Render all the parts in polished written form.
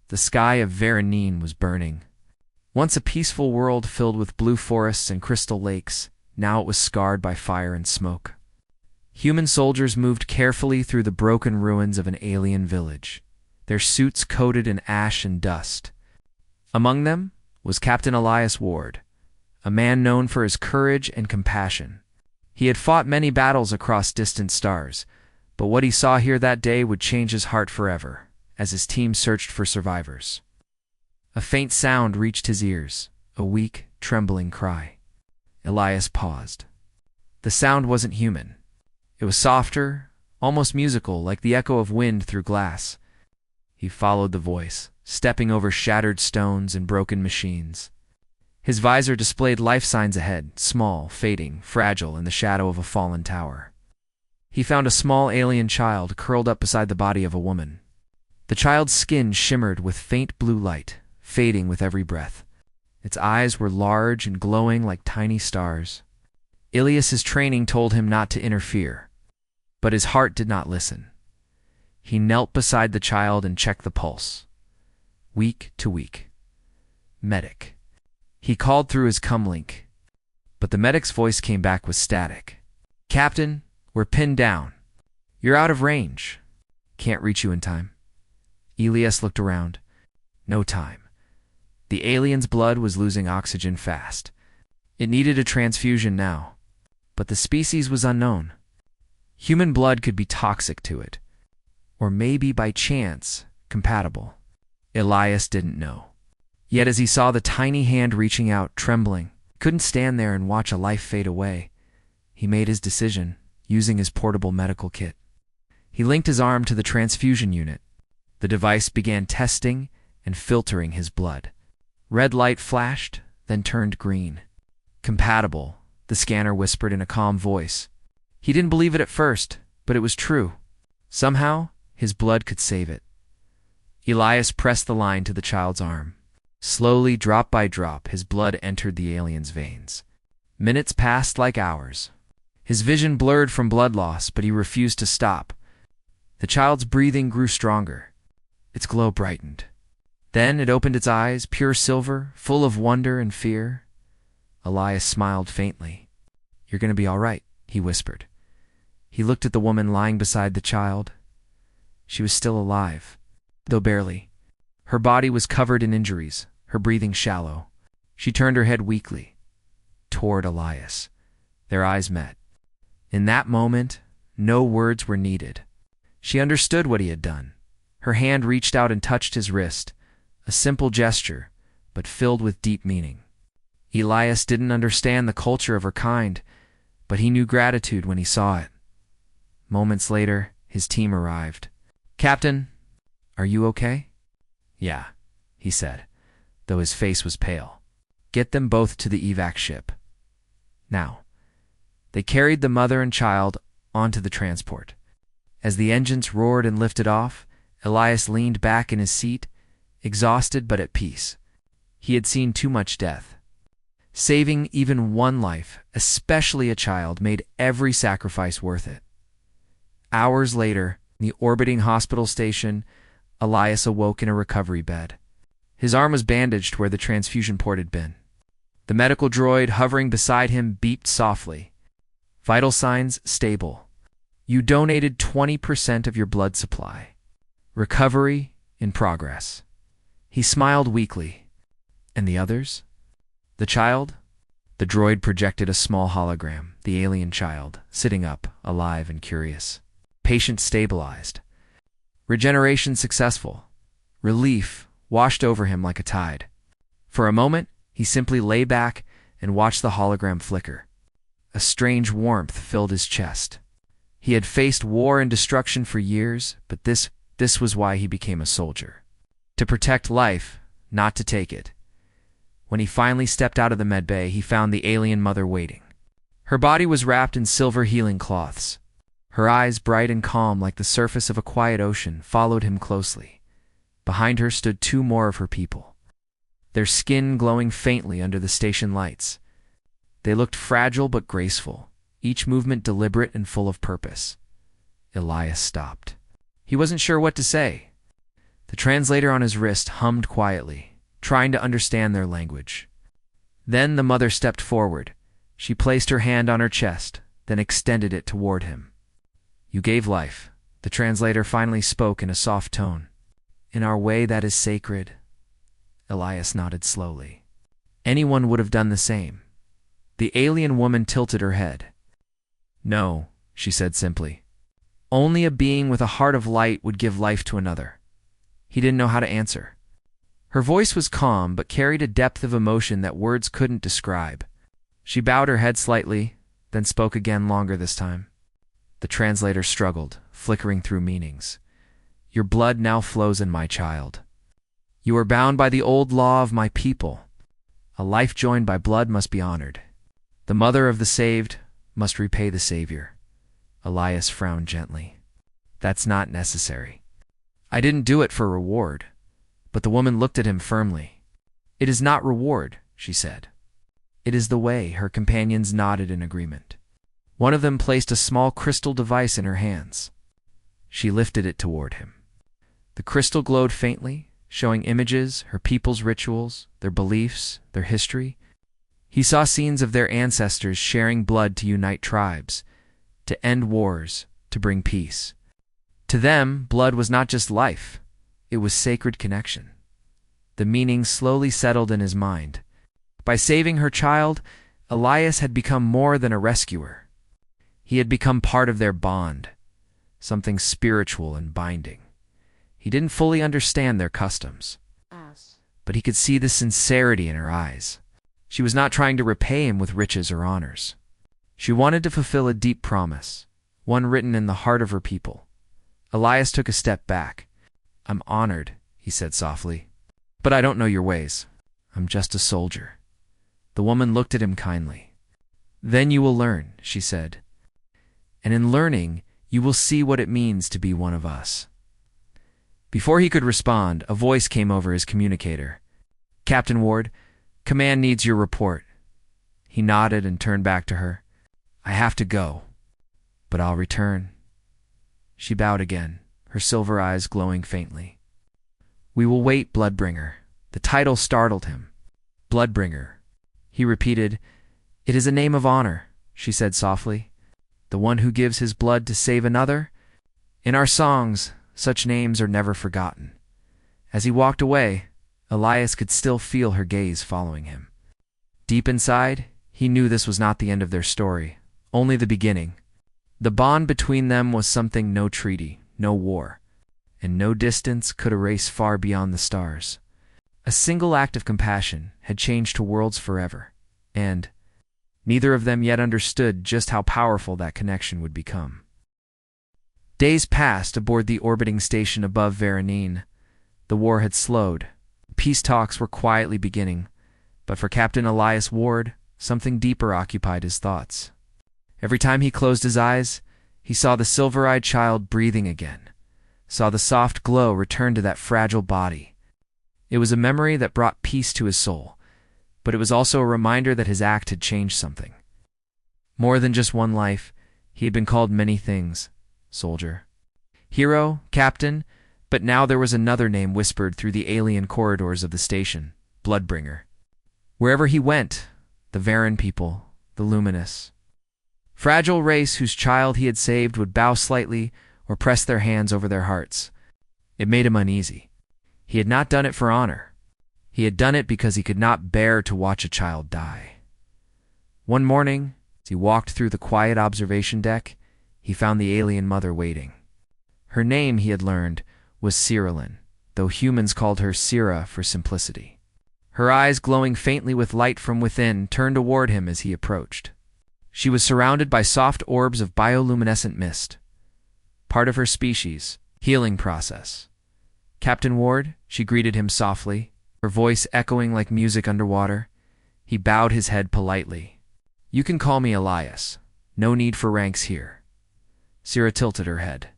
The sky of Veronine was burning. Once a peaceful world filled with blue forests and crystal lakes, now it was scarred by fire and smoke. Human soldiers moved carefully through the broken ruins of an alien village, their suits coated in ash and dust. Among them was Captain Elias Ward, a man known for his courage and compassion. He had fought many battles across distant stars, but what he saw here that day would change his heart forever, as his team searched for survivors. A faint sound reached his ears, a weak, trembling cry. Elias paused. The sound wasn't human. It was softer, almost musical, like the echo of wind through glass. He followed the voice, stepping over shattered stones and broken machines. His visor displayed life signs ahead, small, fading, fragile in the shadow of a fallen tower. He found a small alien child curled up beside the body of a woman. The child's skin shimmered with faint blue light, fading with every breath. Its eyes were large and glowing like tiny stars. Elias's training told him not to interfere, but his heart did not listen. He knelt beside the child and checked the pulse. Weak to weak. Medic. He called through his comlink, but the medic's voice came back with static. Captain, we're pinned down. You're out of range. Can't reach you in time. Elias looked around. No time. The alien's blood was losing oxygen fast. It needed a transfusion now, but the species was unknown. Human blood could be toxic to it, or maybe by chance compatible. Elias didn't know. Yet as he saw the tiny hand reaching out, trembling, couldn't stand there and watch a life fade away. He made his decision, using his portable medical kit. He linked his arm to the transfusion unit. The device began testing and filtering his blood. Red light flashed, then turned green. Compatible, the scanner whispered in a calm voice. He didn't believe it at first, but it was true. Somehow, his blood could save it. Elias pressed the line to the child's arm. Slowly, drop by drop, his blood entered the alien's veins. Minutes passed like hours. His vision blurred from blood loss, but he refused to stop. The child's breathing grew stronger. Its glow brightened. Then it opened its eyes, pure silver, full of wonder and fear. Elias smiled faintly. You're going to be all right, he whispered. He looked at the woman lying beside the child. She was still alive, though barely. Her body was covered in injuries, her breathing shallow. She turned her head weakly toward Elias. Their eyes met. In that moment, no words were needed. She understood what he had done. Her hand reached out and touched his wrist, a simple gesture, but filled with deep meaning. Elias didn't understand the culture of her kind, but he knew gratitude when he saw it. Moments later, his team arrived. Captain, are you okay? Yeah, he said, though his face was pale. Get them both to the evac ship. Now. They carried the mother and child onto the transport. As the engines roared and lifted off, Elias leaned back in his seat, exhausted but at peace. He had seen too much death. Saving even one life, especially a child, made every sacrifice worth it. Hours later, in the orbiting hospital station, Elias awoke in a recovery bed. His arm was bandaged where the transfusion port had been. The medical droid hovering beside him beeped softly. Vital signs stable. You donated 20% of your blood supply. Recovery in progress. He smiled weakly. And the others? The child? The droid projected a small hologram, the alien child, sitting up, alive and curious. Patient stabilized. Regeneration successful. Relief washed over him like a tide. For a moment, he simply lay back and watched the hologram flicker. A strange warmth filled his chest. He had faced war and destruction for years, but this was why he became a soldier. To protect life, not to take it. When he finally stepped out of the medbay, he found the alien mother waiting. Her body was wrapped in silver healing cloths. Her eyes, bright and calm like the surface of a quiet ocean, followed him closely. Behind her stood two more of her people, their skin glowing faintly under the station lights. They looked fragile but graceful, each movement deliberate and full of purpose. Elias stopped. He wasn't sure what to say. The translator on his wrist hummed quietly, trying to understand their language. Then the mother stepped forward. She placed her hand on her chest, then extended it toward him. "You gave life," the translator finally spoke in a soft tone. "In our way that is sacred." Elias nodded slowly. Anyone would have done the same. The alien woman tilted her head. "No," she said simply. "Only a being with a heart of light would give life to another." He didn't know how to answer. Her voice was calm but carried a depth of emotion that words couldn't describe. She bowed her head slightly, then spoke again, longer this time. The translator struggled, flickering through meanings. "Your blood now flows in my child. You are bound by the old law of my people. A life joined by blood must be honored. The mother of the saved must repay the Savior." Elias frowned gently. "That's not necessary. I didn't do it for reward." But the woman looked at him firmly. "It is not reward," she said. "It is the way." Her companions nodded in agreement. One of them placed a small crystal device in her hands. She lifted it toward him. The crystal glowed faintly, showing images, her people's rituals, their beliefs, their history. He saw scenes of their ancestors sharing blood to unite tribes, to end wars, to bring peace. To them, blood was not just life. It was sacred connection. The meaning slowly settled in his mind. By saving her child, Elias had become more than a rescuer. He had become part of their bond, something spiritual and binding. He didn't fully understand their customs, but he could see the sincerity in her eyes. She was not trying to repay him with riches or honors. She wanted to fulfill a deep promise, one written in the heart of her people. Elias took a step back. "I'm honored," he said softly, "but I don't know your ways. I'm just a soldier." The woman looked at him kindly. "Then you will learn," she said. "And in learning, you will see what it means to be one of us." Before he could respond, a voice came over his communicator. "Captain Ward, command needs your report." He nodded and turned back to her. "I have to go, but I'll return." She bowed again, her silver eyes glowing faintly. "We will wait, Bloodbringer." The title startled him. "Bloodbringer," he repeated. "It is a name of honor," she said softly. "The one who gives his blood to save another? In our songs, such names are never forgotten." As he walked away, Elias could still feel her gaze following him. Deep inside, he knew this was not the end of their story, only the beginning. The bond between them was something no treaty, no war, and no distance could erase far beyond the stars. A single act of compassion had changed two worlds forever, and neither of them yet understood just how powerful that connection would become. Days passed aboard the orbiting station above Varanine. The war had slowed. Peace talks were quietly beginning, but for Captain Elias Ward, something deeper occupied his thoughts. Every time he closed his eyes, he saw the silver-eyed child breathing again, saw the soft glow return to that fragile body. It was a memory that brought peace to his soul, but it was also a reminder that his act had changed something. More than just one life, he had been called many things: soldier, hero, captain, but now there was another name whispered through the alien corridors of the station: Bloodbringer. Wherever he went, the Varan people, the luminous, fragile race whose child he had saved would bow slightly or press their hands over their hearts. It made him uneasy. He had not done it for honor. He had done it because he could not bear to watch a child die. One morning, as he walked through the quiet observation deck, he found the alien mother waiting. Her name, he had learned, was Cyrilyn, though humans called her Sira for simplicity. Her eyes, glowing faintly with light from within, turned toward him as he approached. She was surrounded by soft orbs of bioluminescent mist, part of her species' healing process. "Captain Ward," she greeted him softly, her voice echoing like music underwater. He bowed his head politely. "You can call me Elias. No need for ranks here." Sira tilted her head.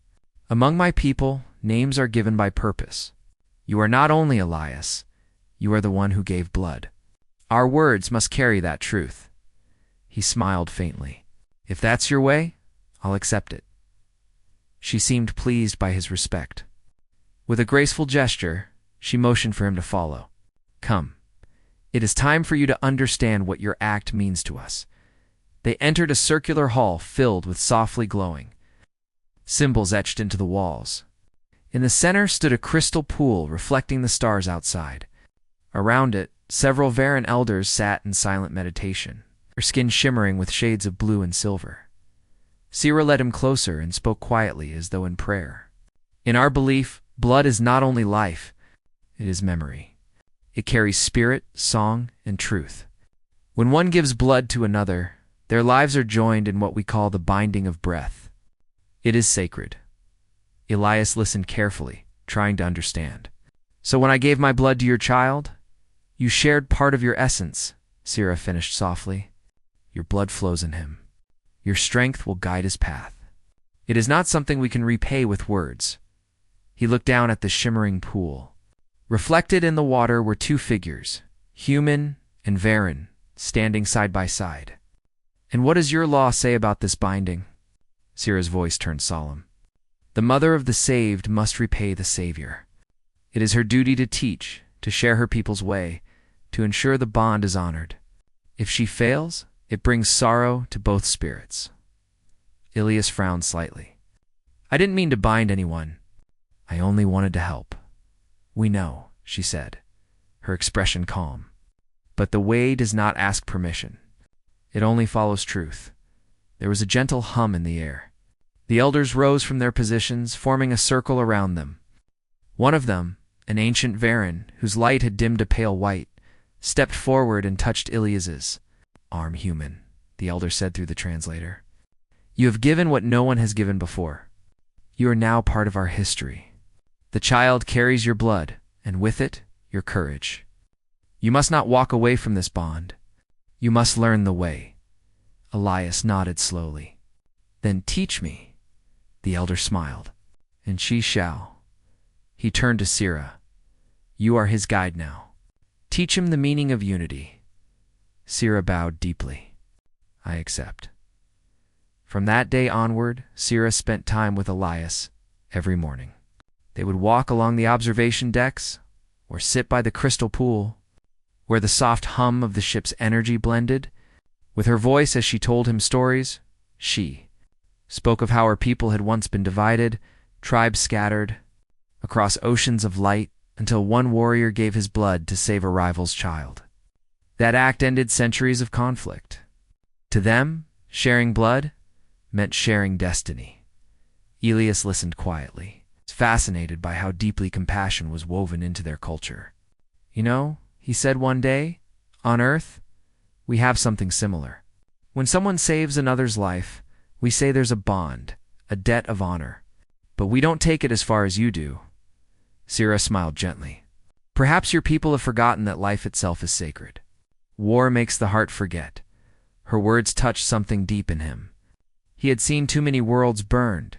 "Among my people, names are given by purpose. You are not only Elias, you are the one who gave blood. Our words must carry that truth." He smiled faintly. "If that's your way, I'll accept it." She seemed pleased by his respect. With a graceful gesture, she motioned for him to follow. Come. It is time for you to understand what your act means to us. They entered a circular hall filled with softly glowing symbols etched into the walls. In the center stood a crystal pool reflecting the stars outside. Around it, several Varen elders sat in silent meditation, their skin shimmering with shades of blue and silver. Sira led him closer and spoke quietly as though in prayer. In our belief, blood is not only life, it is memory. It carries spirit, song, and truth. When one gives blood to another, their lives are joined in what we call the binding of breath. It is sacred. Elias listened carefully, trying to understand. So when I gave my blood to your child, you shared part of your essence, Sira finished softly. Your blood flows in him. Your strength will guide his path. It is not something we can repay with words. He looked down at the shimmering pool. Reflected in the water were two figures, human and Varen, standing side by side. And what does your law say about this binding? Sira's voice turned solemn. The mother of the saved must repay the Savior. It is her duty to teach, to share her people's way, to ensure the bond is honored. If she fails, it brings sorrow to both spirits. Ilias frowned slightly. I didn't mean to bind anyone. I only wanted to help. We know, she said, her expression calm. But the way does not ask permission. It only follows truth. There was a gentle hum in the air. The elders rose from their positions, forming a circle around them. One of them, an ancient Varen, whose light had dimmed to pale white, stepped forward and touched Ilias's arm. Human, the elder said through the translator. You have given what no one has given before. You are now part of our history. The child carries your blood, and with it, your courage. You must not walk away from this bond. You must learn the way. Elias nodded slowly. Then teach me. The elder smiled. And she shall. He turned to Sira. You are his guide now. Teach him the meaning of unity. Sira bowed deeply. I accept. From that day onward, Sira spent time with Elias every morning. They would walk along the observation decks or sit by the crystal pool, where the soft hum of the ship's energy blended. With her voice as she told him stories, she spoke of how her people had once been divided, tribes scattered, across oceans of light, until one warrior gave his blood to save a rival's child. That act ended centuries of conflict. To them, sharing blood meant sharing destiny. Elias listened quietly, fascinated by how deeply compassion was woven into their culture. You know, he said one day, on Earth, we have something similar. When someone saves another's life, we say there's a bond, a debt of honor. But we don't take it as far as you do. Sira smiled gently. Perhaps your people have forgotten that life itself is sacred. War makes the heart forget. Her words touched something deep in him. He had seen too many worlds burned,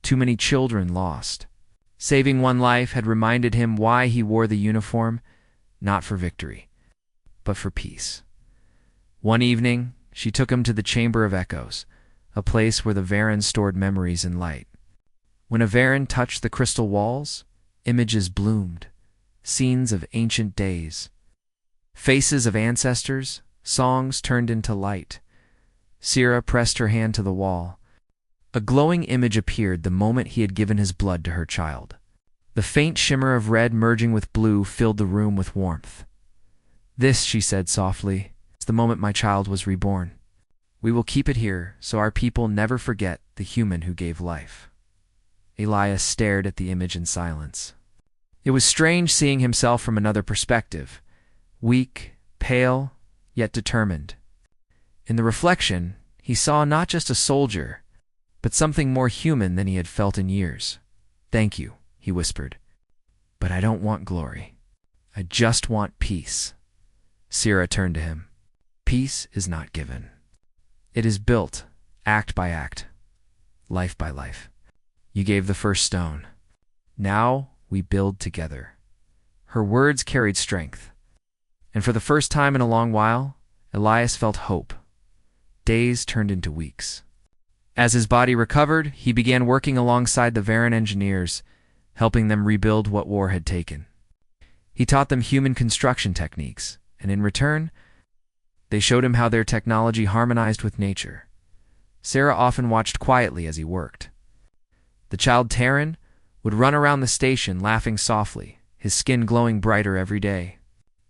too many children lost. Saving one life had reminded him why he wore the uniform, not for victory, but for peace. One evening, she took him to the Chamber of Echoes, a place where the Varen stored memories in light. When a Varen touched the crystal walls, images bloomed, scenes of ancient days. Faces of ancestors, songs turned into light. Sira pressed her hand to the wall. A glowing image appeared the moment he had given his blood to her child. The faint shimmer of red merging with blue filled the room with warmth. This, she said softly, is the moment my child was reborn. We will keep it here so our people never forget the human who gave life. Elias stared at the image in silence. It was strange seeing himself from another perspective, weak, pale, yet determined. In the reflection, he saw not just a soldier, but something more human than he had felt in years. Thank you, he whispered. But I don't want glory. I just want peace. Sira turned to him. Peace is not given. It is built, act by act, life by life. You gave the first stone. Now we build together. Her words carried strength. And for the first time in a long while, Elias felt hope. Days turned into weeks. As his body recovered, he began working alongside the Varen engineers, helping them rebuild what war had taken. He taught them human construction techniques, and in return, they showed him how their technology harmonized with nature. Sarah often watched quietly as he worked. The child Taryn would run around the station laughing softly, his skin glowing brighter every day.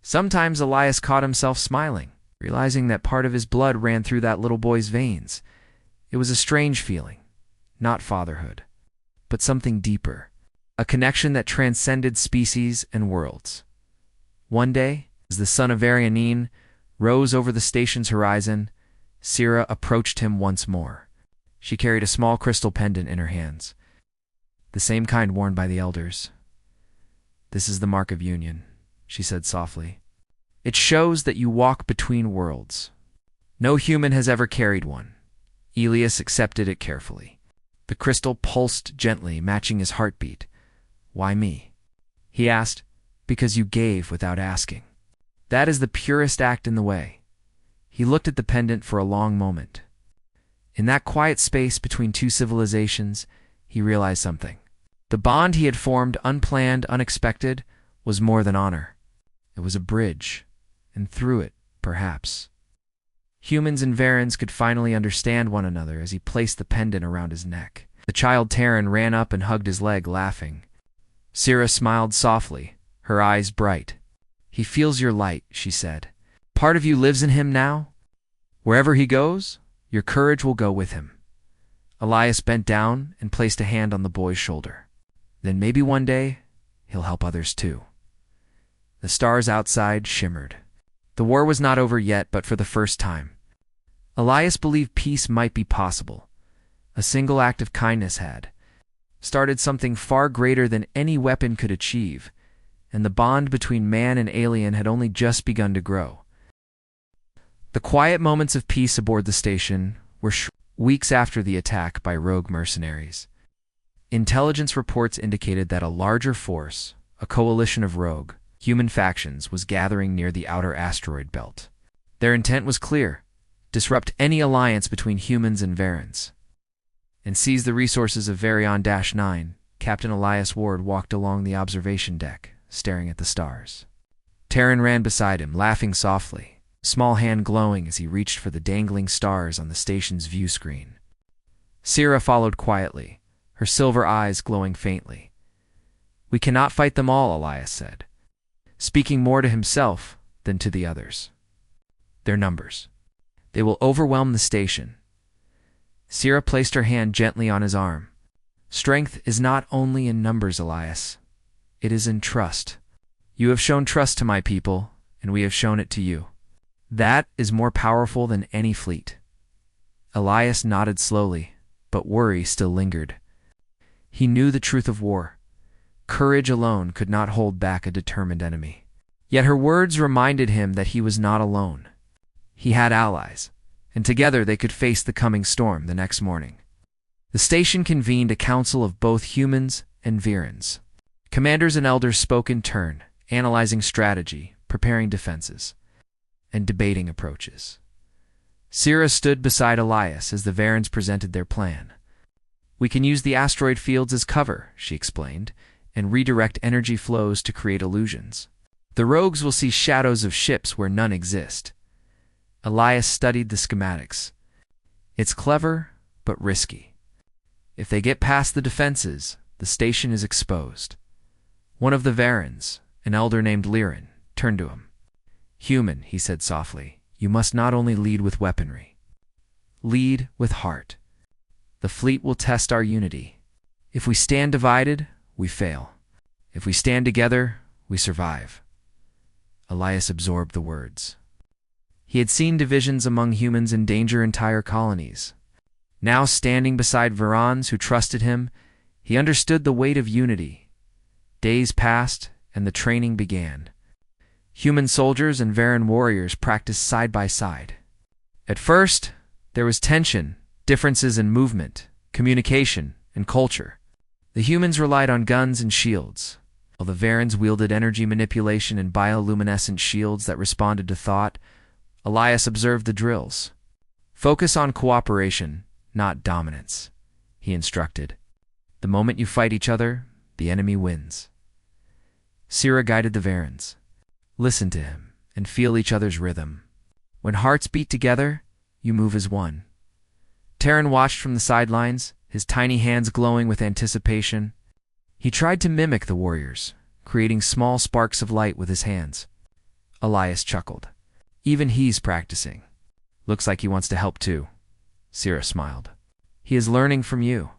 Sometimes Elias caught himself smiling, realizing that part of his blood ran through that little boy's veins. It was a strange feeling, not fatherhood, but something deeper, a connection that transcended species and worlds. One day, as the sun of Arianine rose over the station's horizon, Sira approached him once more. She carried a small crystal pendant in her hands, the same kind worn by the elders. "This is the mark of union," she said softly. "It shows that you walk between worlds. No human has ever carried one." Elias accepted it carefully. The crystal pulsed gently, matching his heartbeat. "Why me?" he asked. "Because you gave without asking. That is the purest act in the way." He looked at the pendant for a long moment. In that quiet space between two civilizations, he realized something. The bond he had formed, unplanned, unexpected, was more than honor. It was a bridge, and through it, perhaps, humans and Varens could finally understand one another. As he placed the pendant around his neck, the child Taryn ran up and hugged his leg, laughing. Sira smiled softly, her eyes bright. "He feels your light," she said. "Part of you lives in him now. Wherever he goes, your courage will go with him." Elias bent down and placed a hand on the boy's shoulder. "Then maybe one day, he'll help others too." The stars outside shimmered. The war was not over yet, but for the first time, Elias believed peace might be possible. A single act of kindness had started something far greater than any weapon could achieve, and the bond between man and alien had only just begun to grow. The quiet moments of peace aboard the station were weeks after the attack by rogue mercenaries. Intelligence reports indicated that a larger force, a coalition of rogue, human factions, was gathering near the outer asteroid belt. Their intent was clear: disrupt any alliance between humans and Varens, and seize the resources of Varion-9. Captain Elias Ward walked along the observation deck, staring at the stars. Taryn ran beside him, laughing softly, a small hand glowing as he reached for the dangling stars on the station's view screen. Sira followed quietly, her silver eyes glowing faintly. "We cannot fight them all," Elias said, speaking more to himself than to the others. "Their numbers. They will overwhelm the station." Sira placed her hand gently on his arm. "Strength is not only in numbers, Elias. It is in trust. You have shown trust to my people, and we have shown it to you. That is more powerful than any fleet." Elias nodded slowly, but worry still lingered. He knew the truth of war. Courage alone could not hold back a determined enemy. Yet her words reminded him that he was not alone. He had allies, and together they could face the coming storm. The next morning, the station convened a council of both humans and Varens. Commanders and elders spoke in turn, analyzing strategy, preparing defenses, and debating approaches. Sira stood beside Elias as the Varens presented their plan. "We can use the asteroid fields as cover," she explained, "and redirect energy flows to create illusions. The rogues will see shadows of ships where none exist." Elias studied the schematics. "It's clever, but risky. If they get past the defenses, the station is exposed." One of the Varens, an elder named Lirin, turned to him. "Human," he said softly, "you must not only lead with weaponry. Lead with heart. The fleet will test our unity. If we stand divided, we fail. If we stand together, we survive." Elias absorbed the words. He had seen divisions among humans endanger entire colonies. Now, standing beside Varans who trusted him, he understood the weight of unity. Days passed, and the training began. Human soldiers and Varen warriors practiced side by side. At first, there was tension, differences in movement, communication, and culture. The humans relied on guns and shields, while the Varens wielded energy manipulation and bioluminescent shields that responded to thought. Elias observed the drills. "Focus on cooperation, not dominance," he instructed. "The moment you fight each other, The enemy wins. Sira guided the Varens. Listen to him and feel each other's rhythm. When hearts beat together, you move as one. Terran watched from the sidelines, his tiny hands glowing with anticipation. He tried to mimic the warriors, creating small sparks of light with his hands. Elias chuckled. Even he's practicing. Looks like he wants to help too. Sira smiled. He is learning from you.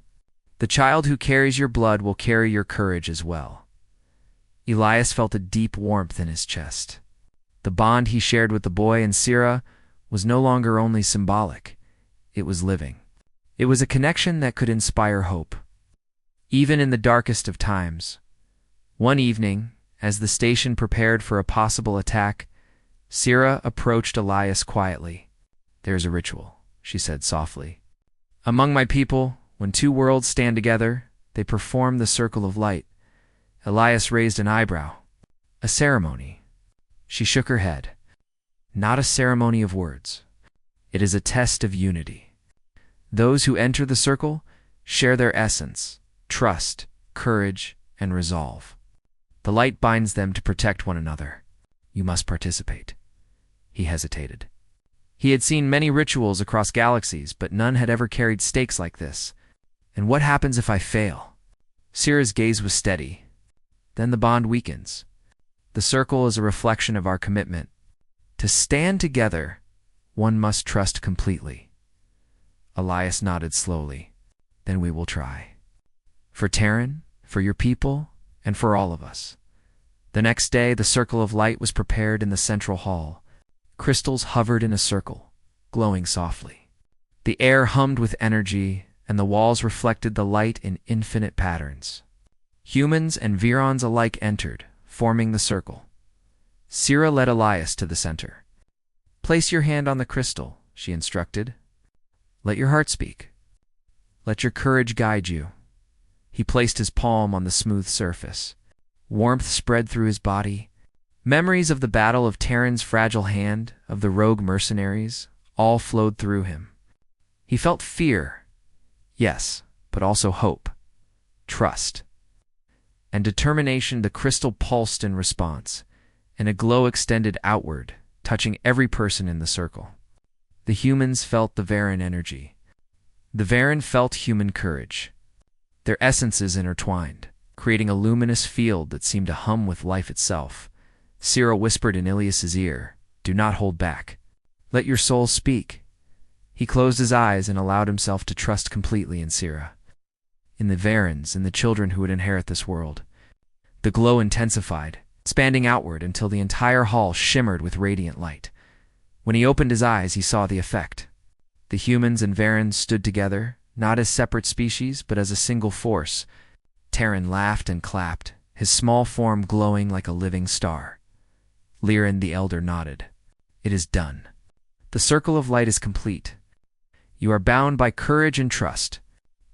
The child who carries your blood will carry your courage as well. Elias felt a deep warmth in his chest. The bond he shared with the boy and Sira was no longer only symbolic. It was living. It was a connection that could inspire hope. Even in the darkest of times. One evening, as the station prepared for a possible attack, Sira approached Elias quietly. "There's a ritual," she said softly. "Among my people, when two worlds stand together, they perform the circle of light." Elias raised an eyebrow. "A ceremony." She shook her head. "Not a ceremony of words. It is a test of unity. Those who enter the circle share their essence, trust, courage, and resolve. The light binds them to protect one another. You must participate." He hesitated. He had seen many rituals across galaxies, but none had ever carried stakes like this. "And what happens if I fail?" Sira's gaze was steady. "Then the bond weakens. The circle is a reflection of our commitment. To stand together, one must trust completely." Elias nodded slowly. "Then we will try. For Terran, for your people, and for all of us." The next day, the circle of light was prepared in the central hall. Crystals hovered in a circle, glowing softly. The air hummed with energy, and the walls reflected the light in infinite patterns. Humans and Virons alike entered, forming the circle. Sira led Elias to the center. "Place your hand on the crystal," she instructed. "Let your heart speak. Let your courage guide you." He placed his palm on the smooth surface. Warmth spread through his body. Memories of the battle of Terran's fragile hand, of the rogue mercenaries, all flowed through him. He felt fear, yes, but also hope, trust, and determination. The crystal pulsed in response, and a glow extended outward, touching every person in the circle. The humans felt the Varen energy. The Varen felt human courage. Their essences intertwined, creating a luminous field that seemed to hum with life itself. Sira whispered in Ilias's ear, "Do not hold back. Let your soul speak." He closed his eyes and allowed himself to trust completely in Sira, in the Varens, in the children who would inherit this world. The glow intensified, expanding outward until the entire hall shimmered with radiant light. When he opened his eyes, he saw the effect. The humans and Varens stood together, not as separate species, but as a single force. Terran laughed and clapped, his small form glowing like a living star. Liren the Elder nodded. "It is done. The circle of light is complete. You are bound by courage and trust.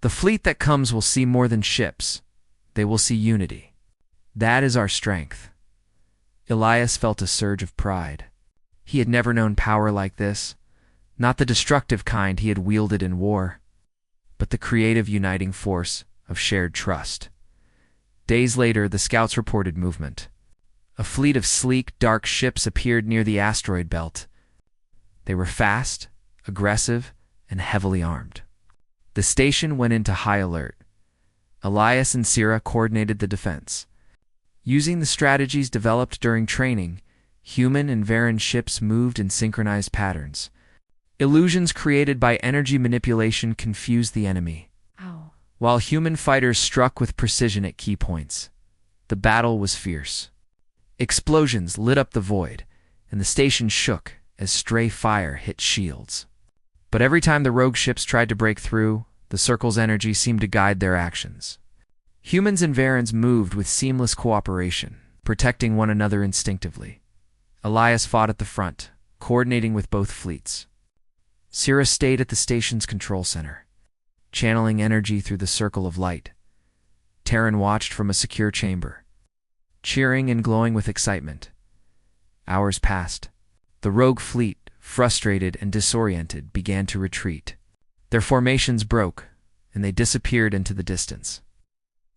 The fleet that comes will see more than ships. They will see unity. That is our strength." Elias felt a surge of pride. He had never known power like this, not the destructive kind he had wielded in war, but the creative uniting force of shared trust. Days later, the scouts reported movement. A fleet of sleek, dark ships appeared near the asteroid belt. They were fast, aggressive, and heavily armed. The station went into high alert. Elias and Sira coordinated the defense. Using the strategies developed during training, human and Varen ships moved in synchronized patterns. Illusions created by energy manipulation confused the enemy, while human fighters struck with precision at key points. The battle was fierce. Explosions lit up the void, and the station shook as stray fire hit shields. But every time the rogue ships tried to break through, the circle's energy seemed to guide their actions. Humans and Varens moved with seamless cooperation, protecting one another instinctively. Elias fought at the front, coordinating with both fleets. Sira stayed at the station's control center, channeling energy through the circle of light. Terran watched from a secure chamber, cheering and glowing with excitement. Hours passed. The rogue fleet, frustrated and disoriented, began to retreat. Their formations broke, and they disappeared into the distance.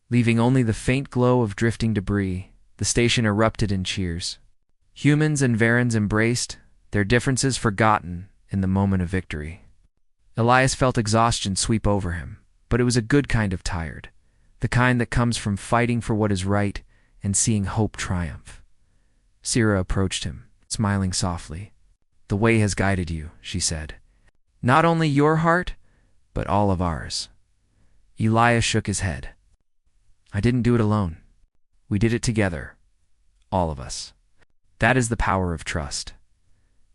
Leaving only the faint glow of drifting debris, the station erupted in cheers. Humans and Varens embraced, their differences forgotten in the moment of victory. Elias felt exhaustion sweep over him, but it was a good kind of tired, the kind that comes from fighting for what is right and seeing hope triumph. Sira approached him, smiling softly. "The way has guided you," she said. "Not only your heart, but all of ours." Elias shook his head. "I didn't do it alone. We did it together. All of us. That is the power of trust."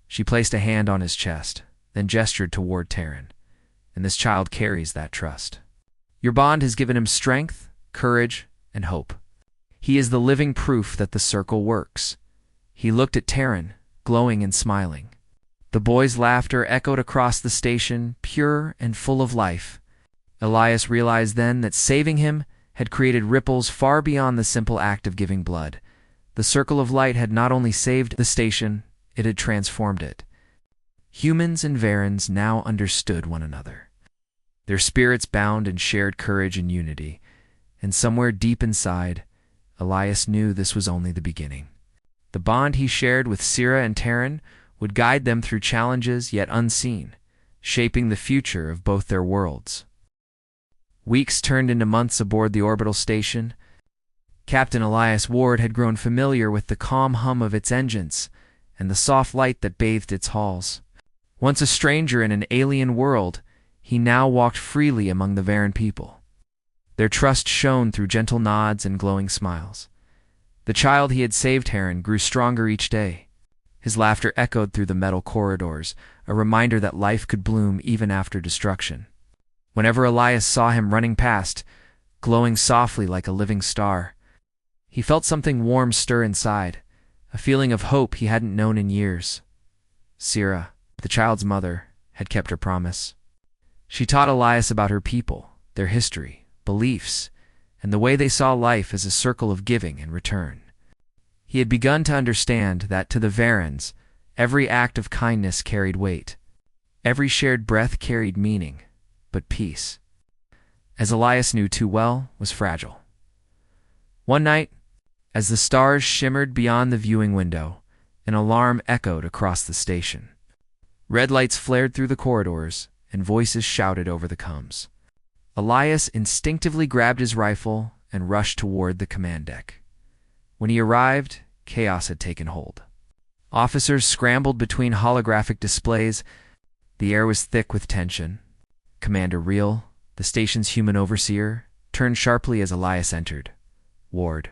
She placed a hand on his chest, then gestured toward Terran. "And this child carries that trust. Your bond has given him strength, courage, and hope. He is the living proof that the circle works." He looked at Terran, glowing and smiling. The boy's laughter echoed across the station, pure and full of life. Elias realized then that saving him had created ripples far beyond the simple act of giving blood. The circle of light had not only saved the station, it had transformed it. Humans and Varens now understood one another. Their spirits bound in shared courage and unity, and somewhere deep inside, Elias knew this was only the beginning. The bond he shared with Sira and Terran would guide them through challenges yet unseen, shaping the future of both their worlds. Weeks turned into months aboard the orbital station. Captain Elias Ward had grown familiar with the calm hum of its engines and the soft light that bathed its halls. Once a stranger in an alien world, he now walked freely among the Varen people. Their trust shone through gentle nods and glowing smiles. The child he had saved, Terran, grew stronger each day. His laughter echoed through the metal corridors, a reminder that life could bloom even after destruction. Whenever Elias saw him running past, glowing softly like a living star, he felt something warm stir inside, a feeling of hope he hadn't known in years. Sira, the child's mother, had kept her promise. She taught Elias about her people, their history, beliefs, and the way they saw life as a circle of giving and return. He had begun to understand that to the Varens, every act of kindness carried weight. Every shared breath carried meaning, but peace, as Elias knew too well, was fragile. One night, as the stars shimmered beyond the viewing window, an alarm echoed across the station. Red lights flared through the corridors, and voices shouted over the comms. Elias instinctively grabbed his rifle and rushed toward the command deck. When he arrived, chaos had taken hold. Officers scrambled between holographic displays. The air was thick with tension. Commander Reel, the station's human overseer, turned sharply as Elias entered. "Ward,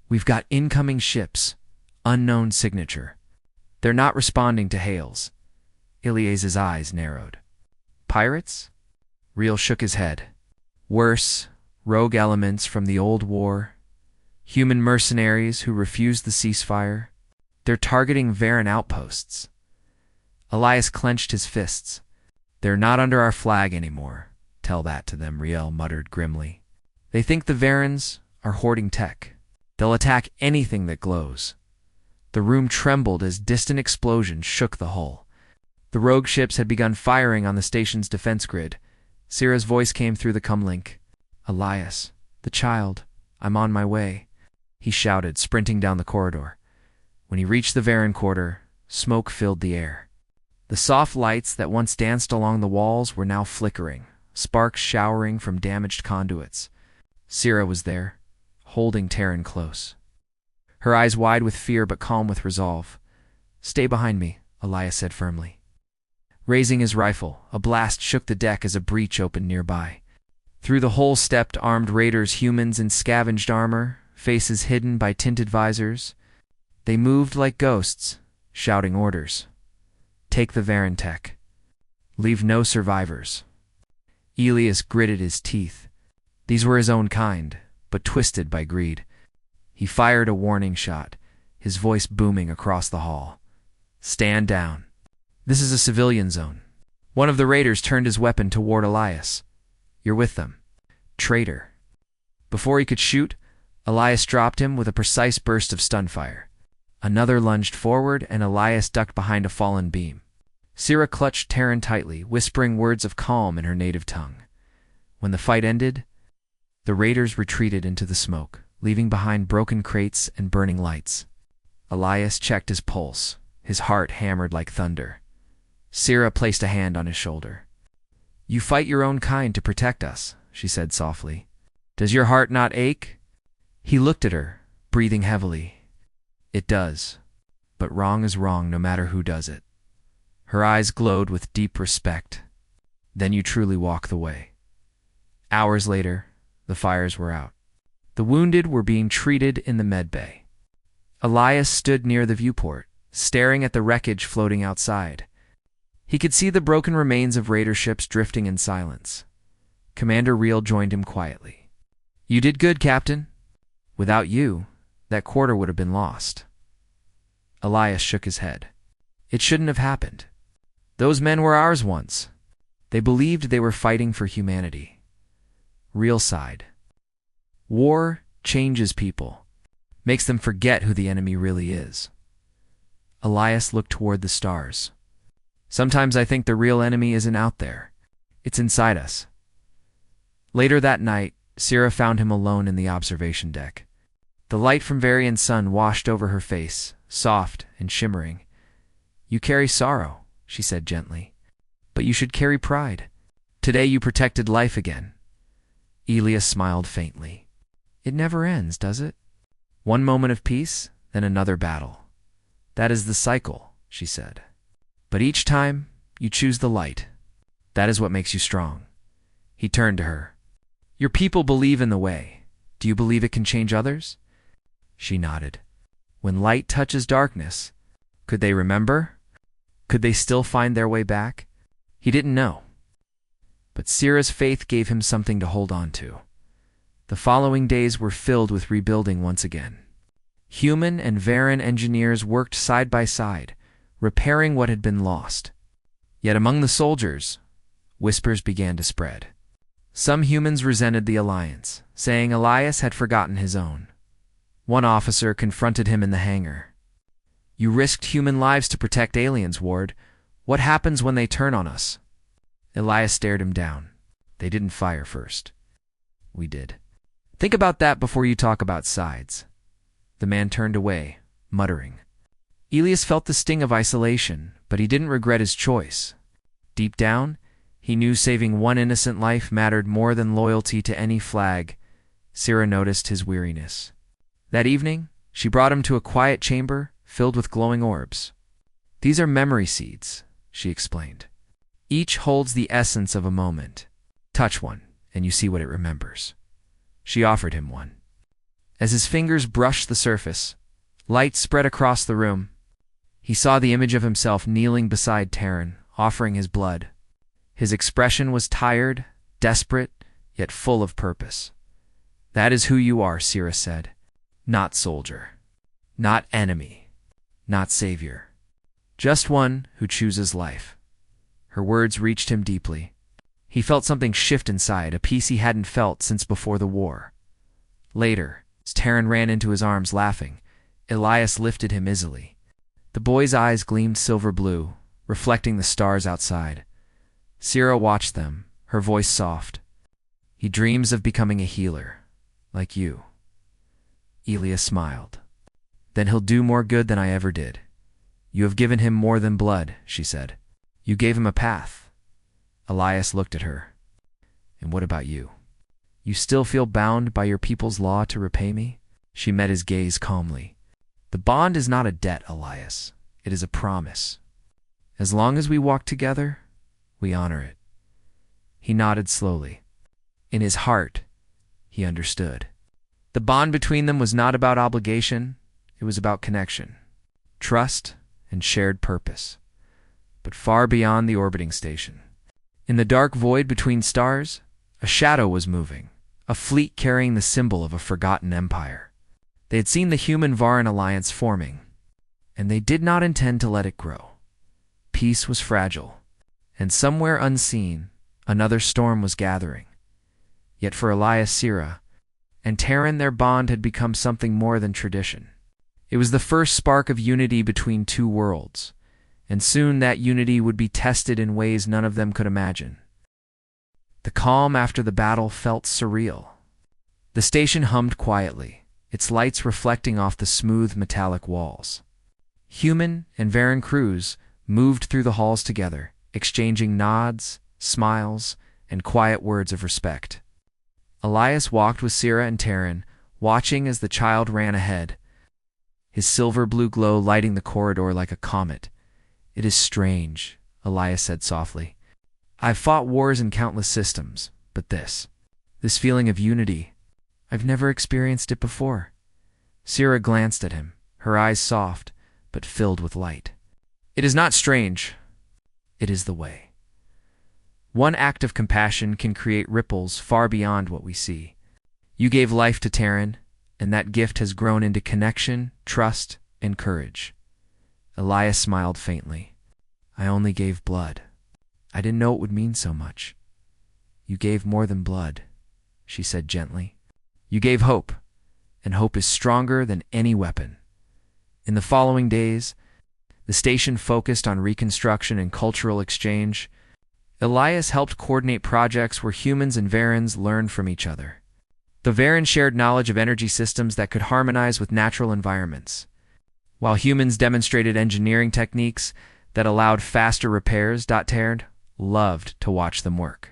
we've got incoming ships. Unknown signature. They're not responding to hails." Elias's eyes narrowed. "Pirates?" Reel shook his head. "Worse, rogue elements from the old war. Human mercenaries who refused the ceasefire. They're targeting Varen outposts." Elias clenched his fists. "They're not under our flag anymore. Tell that to them," Reel muttered grimly. "They think the Varens are hoarding tech. They'll attack anything that glows." The room trembled as distant explosions shook the hull. The rogue ships had begun firing on the station's defense grid. Sira's voice came through the comlink. "Elias, the child, I'm on my way," he shouted, sprinting down the corridor. When he reached the Varen quarter, smoke filled the air. The soft lights that once danced along the walls were now flickering, sparks showering from damaged conduits. Sira was there, holding Terran close. Her eyes wide with fear but calm with resolve. "Stay behind me," Elias said firmly. Raising his rifle, a blast shook the deck as a breach opened nearby. Through the hole stepped armed raiders, humans in scavenged armor, faces hidden by tinted visors. They moved like ghosts, shouting orders. "Take the Varen tech. Leave no survivors." Elias gritted his teeth. These were his own kind, but twisted by greed. He fired a warning shot, his voice booming across the hall. "Stand down. This is a civilian zone." One of the raiders turned his weapon toward Elias. "You're with them. Traitor." Before he could shoot, Elias dropped him with a precise burst of stun fire. Another lunged forward, and Elias ducked behind a fallen beam. Sira clutched Terran tightly, whispering words of calm in her native tongue. When the fight ended, The raiders retreated into the smoke, leaving behind broken crates and burning lights. Elias checked his pulse. His heart hammered like thunder. Sira placed a hand on his shoulder. "You fight your own kind to protect us," she said softly. "Does your heart not ache?" He looked at her, breathing heavily. "It does. But wrong is wrong no matter who does it." Her eyes glowed with deep respect. "Then you truly walk the way." Hours later, the fires were out. The wounded were being treated in the medbay. Elias stood near the viewport, staring at the wreckage floating outside. He could see the broken remains of raider ships drifting in silence. Commander Reel joined him quietly. "You did good, Captain. Without you, that quarter would have been lost." Elias shook his head. "It shouldn't have happened. Those men were ours once. They believed they were fighting for humanity." Reel sighed. "War changes people, makes them forget who the enemy really is." Elias looked toward the stars. "Sometimes I think the real enemy isn't out there. It's inside us." Later that night, Sira found him alone in the observation deck. The light from Varian's sun washed over her face, soft and shimmering. "You carry sorrow," she said gently. "But you should carry pride. Today you protected life again." Elias smiled faintly. "It never ends, does it? One moment of peace, then another battle. That is the cycle," she said. "But each time, you choose the light. That is what makes you strong." He turned to her. "Your people believe in the way. Do you believe it can change others?" She nodded. "When light touches darkness, could they remember? Could they still find their way back?" He didn't know. But Sira's faith gave him something to hold on to. The following days were filled with rebuilding once again. Human and Varan engineers worked side by side, repairing what had been lost. Yet among the soldiers, whispers began to spread. Some humans resented the alliance, saying Elias had forgotten his own. One officer confronted him in the hangar. "You risked human lives to protect aliens, Ward. What happens when they turn on us?" Elias stared him down. "They didn't fire first. We did. Think about that before you talk about sides." The man turned away, muttering. Elias felt the sting of isolation, but he didn't regret his choice. Deep down, he knew saving one innocent life mattered more than loyalty to any flag. Sira noticed his weariness. That evening, she brought him to a quiet chamber filled with glowing orbs. "These are memory seeds," she explained. "Each holds the essence of a moment. Touch one, and you see what it remembers." She offered him one. As his fingers brushed the surface, light spread across the room. He saw the image of himself kneeling beside Terran, offering his blood. His expression was tired, desperate, yet full of purpose. "That is who you are," Sira said. "Not soldier. Not enemy. Not savior. Just one who chooses life." Her words reached him deeply. He felt something shift inside, a peace he hadn't felt since before the war. Later, as Terran ran into his arms laughing, Elias lifted him easily. The boy's eyes gleamed silver blue, reflecting the stars outside. Sira watched them, her voice soft. "He dreams of becoming a healer, like you." Elias smiled. "Then he'll do more good than I ever did." "You have given him more than blood," she said. "You gave him a path." Elias looked at her. "And what about you? You still feel bound by your people's law to repay me?" She met his gaze calmly. "The bond is not a debt, Elias. It is a promise. As long as we walk together, we honor it." He nodded slowly. In his heart, he understood. The bond between them was not about obligation, it was about connection, trust, and shared purpose. But far beyond the orbiting station, in the dark void between stars, a shadow was moving, a fleet carrying the symbol of a forgotten empire. They had seen the human-Varan alliance forming, and they did not intend to let it grow. Peace was fragile, and somewhere unseen, another storm was gathering. Yet for Elias, Sira, and Terran, their bond had become something more than tradition. It was the first spark of unity between two worlds, and soon that unity would be tested in ways none of them could imagine. The calm after the battle felt surreal. The station hummed quietly, its lights reflecting off the smooth metallic walls. Human and Varen crews moved through the halls together, exchanging nods, smiles, and quiet words of respect. Elias walked with Sira and Terran, watching as the child ran ahead, his silver-blue glow lighting the corridor like a comet. "It is strange," Elias said softly. "I've fought wars in countless systems, but this feeling of unity, I've never experienced it before." Sira glanced at him, her eyes soft, but filled with light. "It is not strange. It is the way. One act of compassion can create ripples far beyond what we see. You gave life to Terran, and that gift has grown into connection, trust, and courage." Elias smiled faintly. "I only gave blood. I didn't know it would mean so much." "You gave more than blood," she said gently. "You gave hope, and hope is stronger than any weapon." In the following days, the station focused on reconstruction and cultural exchange. Elias helped coordinate projects where humans and Varens learned from each other. The Varen shared knowledge of energy systems that could harmonize with natural environments, while humans demonstrated engineering techniques that allowed faster repairs. Terran loved to watch them work,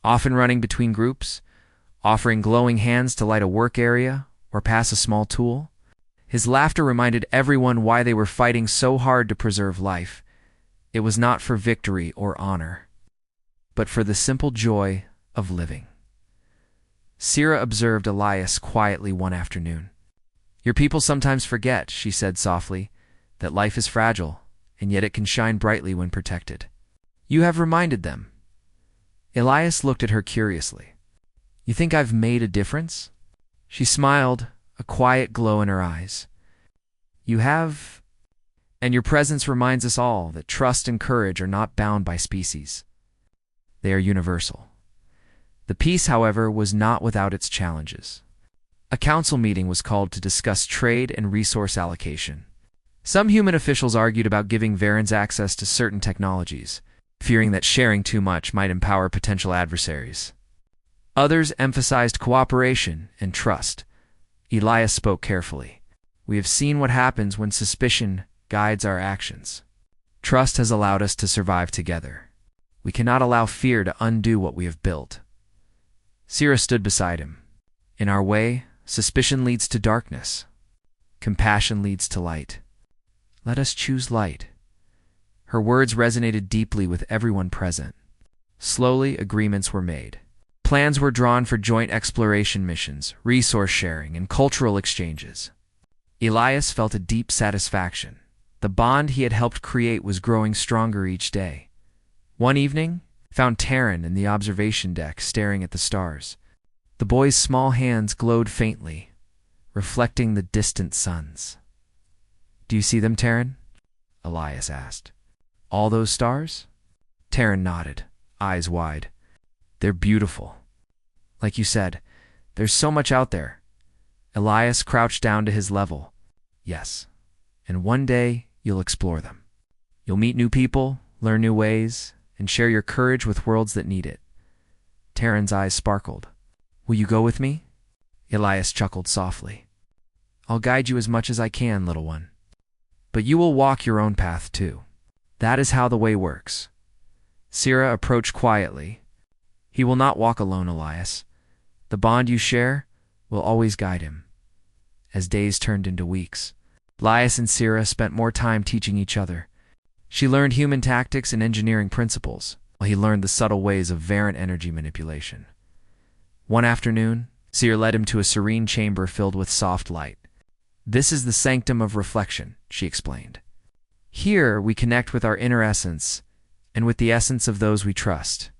often running between groups, offering glowing hands to light a work area or pass a small tool. His laughter reminded everyone why they were fighting so hard to preserve life. It was not for victory or honor, but for the simple joy of living. Sira observed Elias quietly one afternoon. "Your people sometimes forget," she said softly, "that life is fragile, and yet it can shine brightly when protected. You have reminded them." Elias looked at her curiously. "You think I've made a difference?" She smiled, a quiet glow in her eyes. "You have, and your presence reminds us all that trust and courage are not bound by species. They are universal." The peace, however, was not without its challenges. A council meeting was called to discuss trade and resource allocation. Some human officials argued about giving Varens access to certain technologies, fearing that sharing too much might empower potential adversaries. Others emphasized cooperation and trust. Elias spoke carefully. "We have seen what happens when suspicion guides our actions. Trust has allowed us to survive together. We cannot allow fear to undo what we have built." Sira stood beside him. "In our way, suspicion leads to darkness. Compassion leads to light. Let us choose light." Her words resonated deeply with everyone present. Slowly, agreements were made. Plans were drawn for joint exploration missions, resource sharing, and cultural exchanges. Elias felt a deep satisfaction. The bond he had helped create was growing stronger each day. One evening, found Terran in the observation deck staring at the stars. The boy's small hands glowed faintly, reflecting the distant suns. "Do you see them, Terran?" Elias asked. "All those stars?" Terran nodded, eyes wide. "They're beautiful. Like you said, there's so much out there." Elias crouched down to his level. "Yes, and one day you'll explore them. You'll meet new people, learn new ways, and share your courage with worlds that need it." Terran's eyes sparkled. "Will you go with me?" Elias chuckled softly. "I'll guide you as much as I can, little one. But you will walk your own path too. That is how the way works." Sira approached quietly. "He will not walk alone, Elias. The bond you share will always guide him." As days turned into weeks, Elias and Sira spent more time teaching each other. She learned human tactics and engineering principles, while he learned the subtle ways of Varen energy manipulation. One afternoon, Sira led him to a serene chamber filled with soft light. "This is the sanctum of reflection," she explained. "Here we connect with our inner essence and with the essence of those we trust.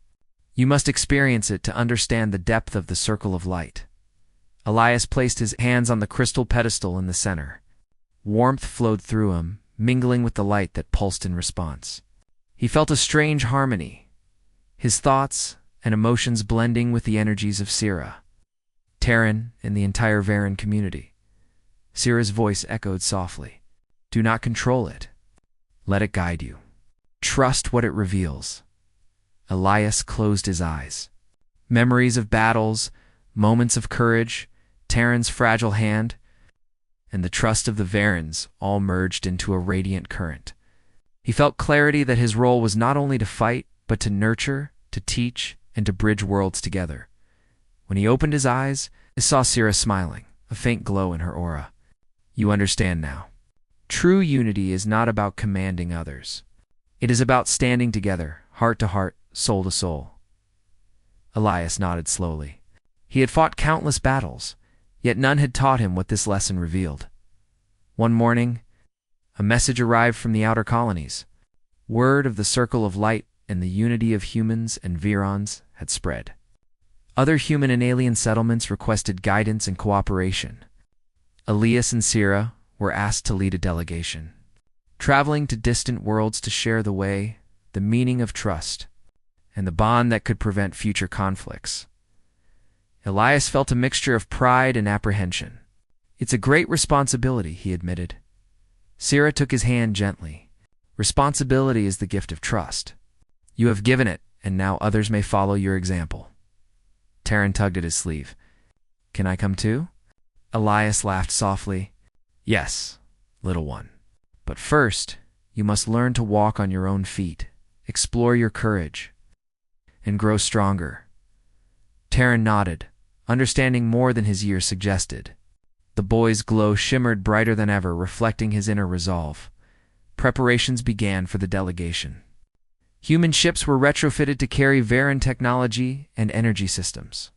You must experience it to understand the depth of the circle of light." Elias placed his hands on the crystal pedestal in the center. Warmth flowed through him, mingling with the light that pulsed in response. He felt a strange harmony, his thoughts and emotions blending with the energies of Sira, Terran, and the entire Varen community. Sira's voice echoed softly. "Do not control it. Let it guide you. Trust what it reveals." Elias closed his eyes. Memories of battles, moments of courage, Terran's fragile hand, and the trust of the Varens all merged into a radiant current. He felt clarity that his role was not only to fight, but to nurture, to teach, and to bridge worlds together. When he opened his eyes, he saw Sira smiling, a faint glow in her aura. You understand now. True unity is not about commanding others. It is about standing together, heart to heart, soul to soul. Elias nodded slowly. He had fought countless battles, yet none had taught him what this lesson revealed. One morning, a message arrived from the outer colonies. Word of the circle of light and the unity of humans and Virons had spread. Other human and alien settlements requested guidance and cooperation. Elias and Sira were asked to lead a delegation, traveling to distant worlds to share the way, the meaning of trust, and the bond that could prevent future conflicts. Elias felt a mixture of pride and apprehension. It's a great responsibility, he admitted. Sira took his hand gently. Responsibility is the gift of trust. You have given it, and now others may follow your example. Terran tugged at his sleeve. Can I come too? Elias laughed softly. Yes, little one. But first, you must learn to walk on your own feet, explore your courage, and grow stronger. Terran nodded, understanding more than his years suggested. The boy's glow shimmered brighter than ever, reflecting his inner resolve. Preparations began for the delegation. Human ships were retrofitted to carry Varan technology and energy systems.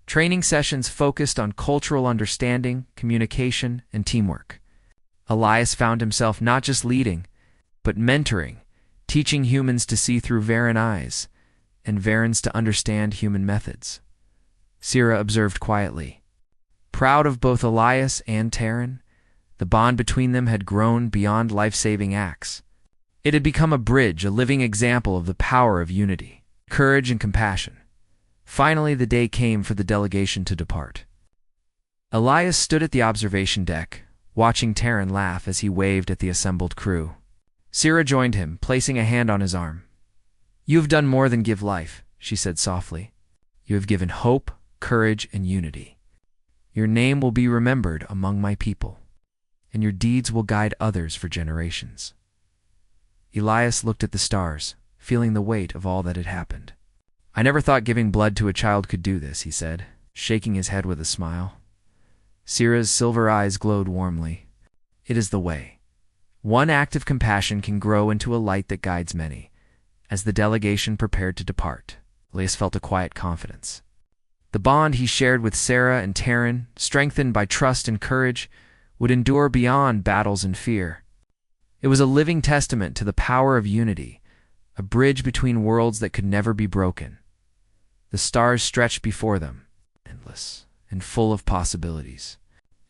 Training sessions focused on cultural understanding, communication, and teamwork. Elias found himself not just leading, but mentoring, teaching humans to see through Varan eyes, and Varans to understand human methods. Sira observed quietly. Proud of both Elias and Terran, the bond between them had grown beyond life-saving acts. It had become a bridge, a living example of the power of unity, courage, and compassion. Finally, the day came for the delegation to depart. Elias stood at the observation deck, watching Terran laugh as he waved at the assembled crew. Sira joined him, placing a hand on his arm. You have done more than give life, she said softly. You have given hope, courage, and unity. Your name will be remembered among my people, and your deeds will guide others for generations. Elias looked at the stars, feeling the weight of all that had happened. I never thought giving blood to a child could do this, he said, shaking his head with a smile. Sira's silver eyes glowed warmly. It is the way. One act of compassion can grow into a light that guides many. As the delegation prepared to depart, Elias felt a quiet confidence. The bond he shared with Sarah and Terran, strengthened by trust and courage, would endure beyond battles and fear. It was a living testament to the power of unity, a bridge between worlds that could never be broken. The stars stretched before them, endless and full of possibilities.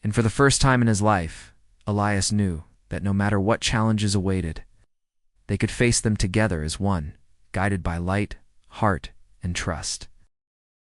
And for the first time in his life, Elias knew that no matter what challenges awaited, they could face them together as one, guided by light, heart, and trust.